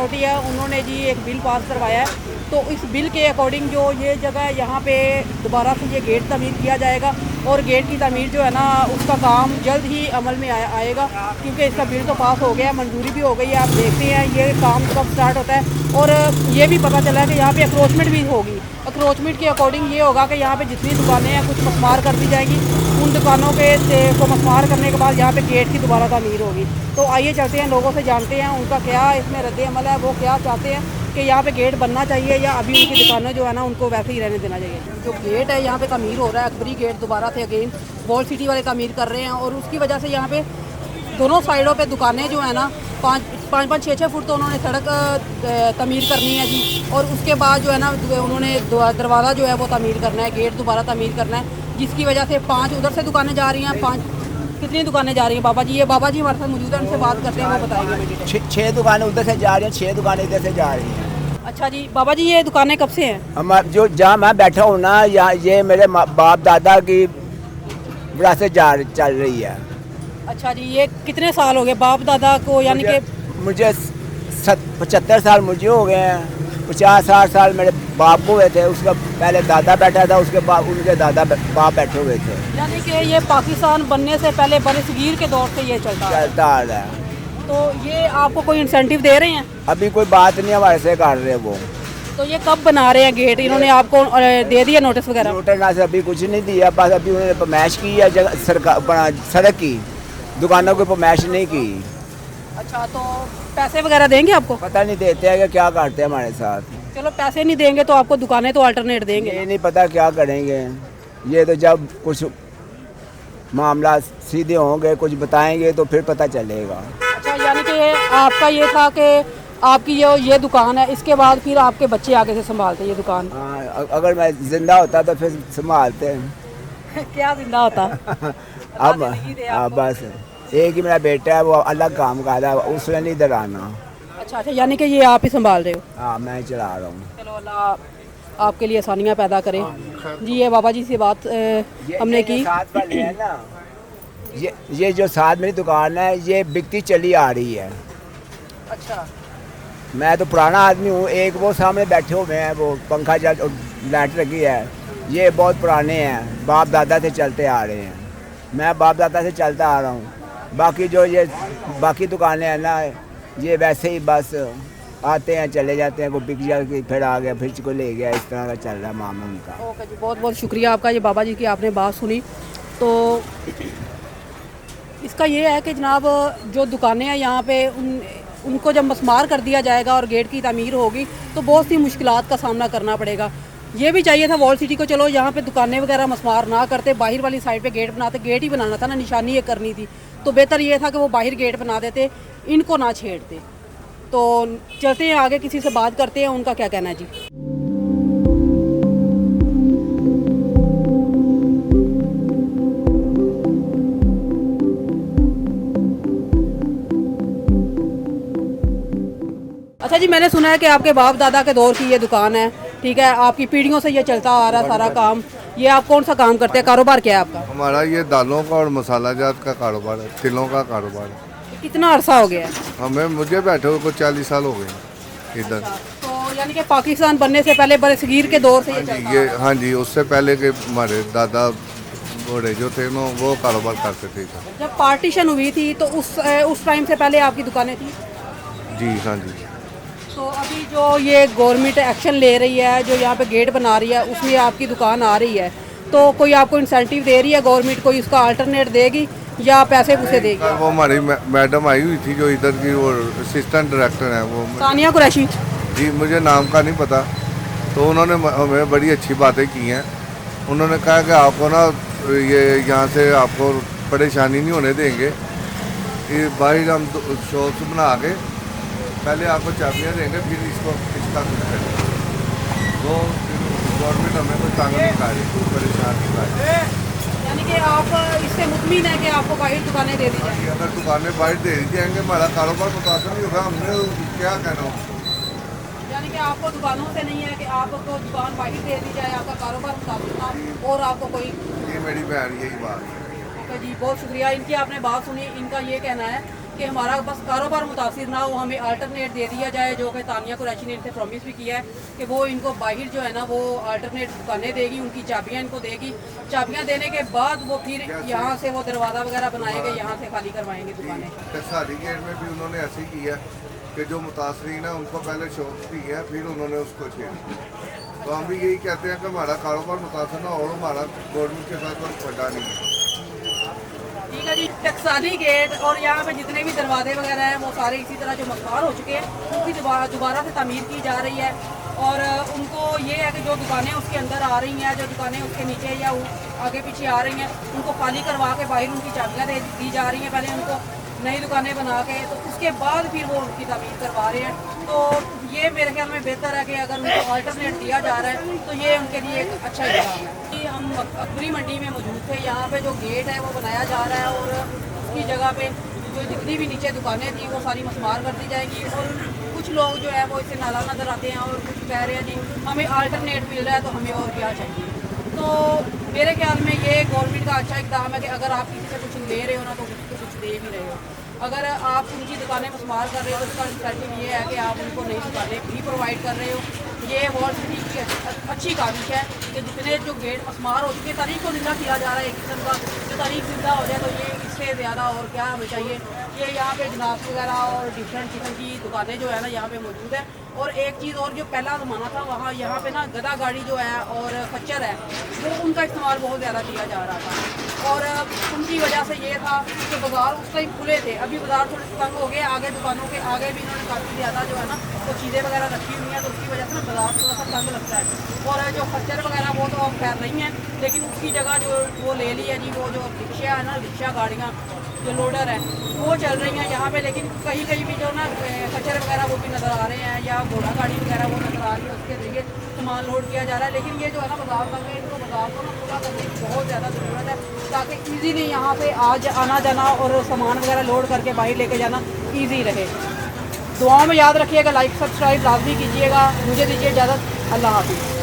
Authority है उन्होंने जी एक बिल पास करवाया है, तो इस बिल के अकॉर्डिंग जो ये जगह है यहाँ पे दोबारा से ये गेट तमीर किया जाएगा और गेट की तमीर जो है ना उसका काम जल्द ही अमल में आएगा, क्योंकि इसका बिल तो पास हो गया, मंजूरी भी हो गई है। आप देखते हैं ये काम कब स्टार्ट होता है। और ये भी पता चला है कि यहाँ पे अक्रोचमेंट भी होगी। अक्रोचमेंट के अकॉर्डिंग ये होगा कि यहाँ पे जितनी दुकानें हैं कुछ मस्मार कर दी जाएंगी, उन दुकानों के को मस्मार करने के बाद यहाँ पे गेट की दोबारा तमीर होगी। तो आइए चलते हैं, लोगों से जानते हैं उनका क्या इसमें रद्द अमल है, वो क्या चाहते हैं कि यहाँ पे गेट बनना चाहिए या अभी उनकी दुकानें जो है ना उनको वैसे ही रहने देना चाहिए। जो गेट है यहाँ पे तमीर हो रहा है, अकबरी गेट दोबारा से अगेन वॉल सिटी वाले तमीर कर रहे हैं और उसकी वजह से यहाँ पे दोनों साइडों पे दुकानें जो है ना 5-6 फुट तो उन्होंने सड़क तमीर करनी है जी, और उसके बाद जो है ना उन्होंने दरवाज़ा जो है वो तमीर करना है, गेट दोबारा तमीर करना है, जिसकी वजह से 5 उधर से दुकानें जा रही हैं। 5 कितनी दुकानें जा रही हैं बाबा जी? ये बाबा जी हमारे साथ मौजूद है, उनसे बात करते हैं, वो बताएंगे। 6 दुकानें उधर से जा रही हैं, 6 दुकानें इधर से जा रही हैं। अच्छा जी बाबा जी, ये दुकानें कब से हैं? हम जो जहाँ मैं बैठा हूँ ना, यहाँ ये मेरे बाप दादा की विरासत चल रही है। अच्छा जी, ये कितने साल हो गए बाप दादा को? यानी कि मुझे 75 साल मुझे हो गए हैं, 50-60 साल मेरे बाप को हुए थे, उसका पहले दादा बैठा था, उसके बाद उनके दादा बाप बैठे हुए थे। यानी कि ये पाकिस्तान बनने से पहले बरसगीर के दौर से ये चलता आ रहा है। तो ये आपको कोई इंसेंटिव दे रहे हैं? अभी कोई बात नहीं हमारे से कर रहे वो। तो ये कब बना रहे हैं गेट? इन्होंने आपको दे दिया नोटिस वगैरह? नोटिस ना से अभी कुछ नहीं दिया, बस अभी उन्होंने फरमाइश की है जगह सरकार सड़क की, दुकानों की फरमाइश नहीं की। अच्छा, तो पैसे वगैरह देंगे आपको? पता नहीं देते हैं कि क्या करते हैं हमारे साथ। चलो पैसे नहीं देंगे तो आपको दुकानें तो अल्टरनेट देंगे। ये नहीं पता क्या करेंगे, ये तो जब कुछ मामला सीधे होंगे कुछ बताएंगे तो फिर पता चलेगा। अच्छा, यानी कि आपका ये था कि आपकी ये दुकान है, इसके बाद फिर आपके बच्चे आगे से संभालते ये दुकान? हाँ, अगर मैं जिंदा होता तो फिर संभालते हैं। क्या जिंदा होता? अब बस एक ही मेरा बेटा है, वो अलग काम कर रहा है, उसने नहीं इधर आना। अच्छा, यानी कि ये आप ही संभाल रहे हो? हाँ, मैं चला रहा हूँ। चलो अल्लाह आपके लिए आसानियाँ पैदा करे जी। ये बाबा जी से बात हमने की। साथ वाले है ना, ये जो साथ मेरी दुकान है ये बिकती चली आ रही है। अच्छा, मैं तो पुराना आदमी हूँ, एक वो सामने बैठे हुए हैं, वो पंखा चल लाइट लगी है, ये बहुत पुराने हैं, बाप दादा से चलते आ रहे हैं, मैं बाप दादा से चलता आ रहा हूँ। बाकी जो ये बाकी दुकानें हैं ना, ये वैसे ही बस आते हैं चले जाते हैं, कोई बिक जाए फिर आ गया, फिर कोई ले गया, इस तरह का चल रहा है मामला उनका। ओके जी, बहुत बहुत शुक्रिया आपका ये बाबा जी की आपने बात सुनी। तो इसका ये है कि जनाब जो दुकानें हैं यहाँ पे उनको जब मस्मार कर दिया जाएगा और गेट की तमीर होगी तो बहुत सी मुश्किलात का सामना करना पड़ेगा। ये भी चाहिए था वॉल सिटी को, चलो यहाँ पे दुकानें वगैरह मस्मार ना करते, बाहर वाली साइड पे गेट बनाते, गेट ही बनाना था ना, निशानी ये करनी थी, तो बेहतर ये था कि वो बाहर गेट बना देते, इनको ना छेड़ते। तो चलते हैं आगे, किसी से बात करते हैं, उनका क्या कहना है जी। अच्छा जी, मैंने सुना है कि आपके बाप दादा के दौर की ये दुकान है, ठीक है, आपकी पीढ़ियों से ये चलता आ रहा है सारा काम। ये आप कौन सा काम करते हैं, कारोबार क्या है आपका? हमारा ये दालों का और मसाला जात का कारोबार है, तिलों का कारोबार है। कितना अरसा हो गया है? मुझे बैठे हुए को 40 साल हो गए इधर। तो यानी कि पाकिस्तान बनने से पहले बरसगीर के दौर से ये चलता ये हाँ जी, उससे पहले के हमारे दादा बड़े जो थे ना वो कारोबार करते थे। जब पार्टीशन हुई थी तो उस टाइम से पहले आपकी दुकानें थी? जी हाँ जी। तो अभी जो ये गवर्नमेंट एक्शन ले रही है, जो यहाँ पे गेट बना रही है, उसमें आपकी दुकान आ रही है, तो कोई आपको इंसेंटिव दे रही है गवर्नमेंट, कोई उसका अल्टरनेट देगी या पैसे पूसे देगी? वो हमारी मैडम आई हुई थी जो इधर की, वो असिस्टेंट डायरेक्टर है, वो सानिया कुरैशी जी, मुझे नाम का नहीं पता। तो उन्होंने हमें बड़ी अच्छी बातें की हैं। उन्होंने कहा कि आपको ना ये यहाँ से आपको परेशानी नहीं होने देंगे, ये बाहर हम शॉप्स बना के पहले आपको चाबियाँ देंगे, फिर इसका कुछ करेंगे। तो गवर्नमेंट हमें कोई तंग नहीं कर रही, परेशान नहीं कर रही। यानी कि आप इससे मुतमिन है कि आपको बाहर दुकानें दे दी जाएंगी? अगर दुकानें बाहर दे दी जाएंगे हमारा कारोबार मुतासर नहीं होगा, हमने क्या कहना। यानी कि आपको दुकानों से नहीं है कि आपको दुकान बाहर दे दी जाए, आपका कारोबार मुताबिक ना और आपको कोई? ये मेरी बहन यही बात है। ओके जी, बहुत शुक्रिया, इनकी आपने बात सुनी। इनका ये कहना है कि हमारा बस कारोबार मुतासिर ना हो, हमें अल्टरनेट दे दिया जाए, जो कि तानिया कुरैशी ने इनसे प्रॉमिस भी किया है कि वो इनको बाहर जो है ना वो अल्टरनेट दुकानें देगी, उनकी चाबियाँ इनको देगी। चाबियाँ देने के बाद वो फिर यहाँ से वो दरवाज़ा वगैरह बनाएंगे, यहाँ से खाली करवाएंगे दुकानें। टकसाली गेट में भी उन्होंने ऐसे ही किया कि जो मुतासरीन है उनको पहले शौक दी है, फिर उन्होंने उसको छेड़ दिया। तो हम भी यही कहते हैं कि हमारा कारोबार मुतासर ना और हमारा गवर्नमेंट के साथ कोई फटा नहीं है। ठीक है जी, टकसाली गेट और यहाँ पे जितने भी दरवाजे वगैरह हैं वो सारे इसी तरह जो मकान हो चुके हैं, उनकी दोबारा से तामीर की जा रही है। और उनको ये है कि जो दुकानें उसके अंदर आ रही हैं, जो दुकानें उसके नीचे या आगे पीछे आ रही हैं, उनको खाली करवा के बाहर उनकी चाबियाँ दी जा रही हैं, पहले उनको नई दुकानें बना के, तो उसके बाद फिर वो उनकी तामीर करवा रहे हैं। तो ये मेरे ख्याल में बेहतर है कि अगर उनको अल्टरनेट दिया जा रहा है तो ये उनके लिए एक अच्छा इक़दाम है। कि हम अकबरी मंडी में मौजूद थे, यहाँ पे जो गेट है वो बनाया जा रहा है और उसकी जगह पे जो जितनी भी नीचे दुकानें थी वो सारी मस्मार कर दी जाएगी। और कुछ लोग जो है वो इससे नाला नजर आते हैं और कुछ कह रहे हैं जी हमें अल्टरनेट मिल रहा है तो हमें और क्या चाहिए। तो मेरे ख्याल में ये गवर्नमेंट का अच्छा इक़दाम है कि अगर आप किसी से कुछ ले रहे हो ना तो कुछ दे भी रहे हो। अगर आप उनकी दुकानें मस्मार कर रहे हो तो उसका इंसेंटिव ये है कि आप उनको नई दुकानें भी प्रोवाइड कर रहे हो। ये वर्ल्ड सिटी की अच्छी काविश है कि जितने जो गेट मस्मार हो चुके तारीख को जिंदा किया जा रहा है एक किस्म का, जो तारीख जिंदा हो जाए तो ये इससे ज़्यादा और क्या हमें चाहिए। ये यहाँ पे जनाब वगैरह और डिफरेंट किस्म की दुकानें जो है ना यहाँ पे मौजूद है। और एक चीज़ और, जो पहला ज़माना था वहाँ यहाँ पे ना गधा गाड़ी जो है और खच्चर है वो उनका इस्तेमाल बहुत ज़्यादा किया जा रहा था और उनकी वजह से ये था कि बाज़ार उस टाइम खुले थे। अभी बाज़ार थोड़े तंग हो गए, आगे दुकानों के आगे भी इन्होंने काफ़ी ज़्यादा जो है ना वो चीज़ें वगैरह रखी हुई हैं, तो उसकी वजह से ना बाज़ार थोड़ा सा तंग लगता है। और जो खच्चर वगैरह वो तो अब खैर नहीं है, लेकिन उसकी जगह जो वो ले ली है जी, वो जो रिक्शा है ना, रिक्शा गाड़ियाँ जो लोडर है वो चल रही हैं यहाँ पे। लेकिन कहीं कहीं भी जो ना खच्चर वगैरह वो भी नज़र आ रहे हैं या घोड़ा गाड़ी वगैरह वो नज़र आ रही है, उसके जरिए सामान लोड किया जा रहा है। लेकिन ये जो है ना बाज़ार तक है, इनको बाज़ार को ना पूरा करने की बहुत ज़्यादा ज़रूरत है ताकि ईजीली यहाँ से आना जाना और सामान वगैरह लोड करके बाहर लेके जाना ईजी रहे। दुआओं में याद रखिएगा, लाइक सब्सक्राइब लाजमी कीजिएगा। मुझे दीजिए इजाज़त, अल्लाह हाफिज़।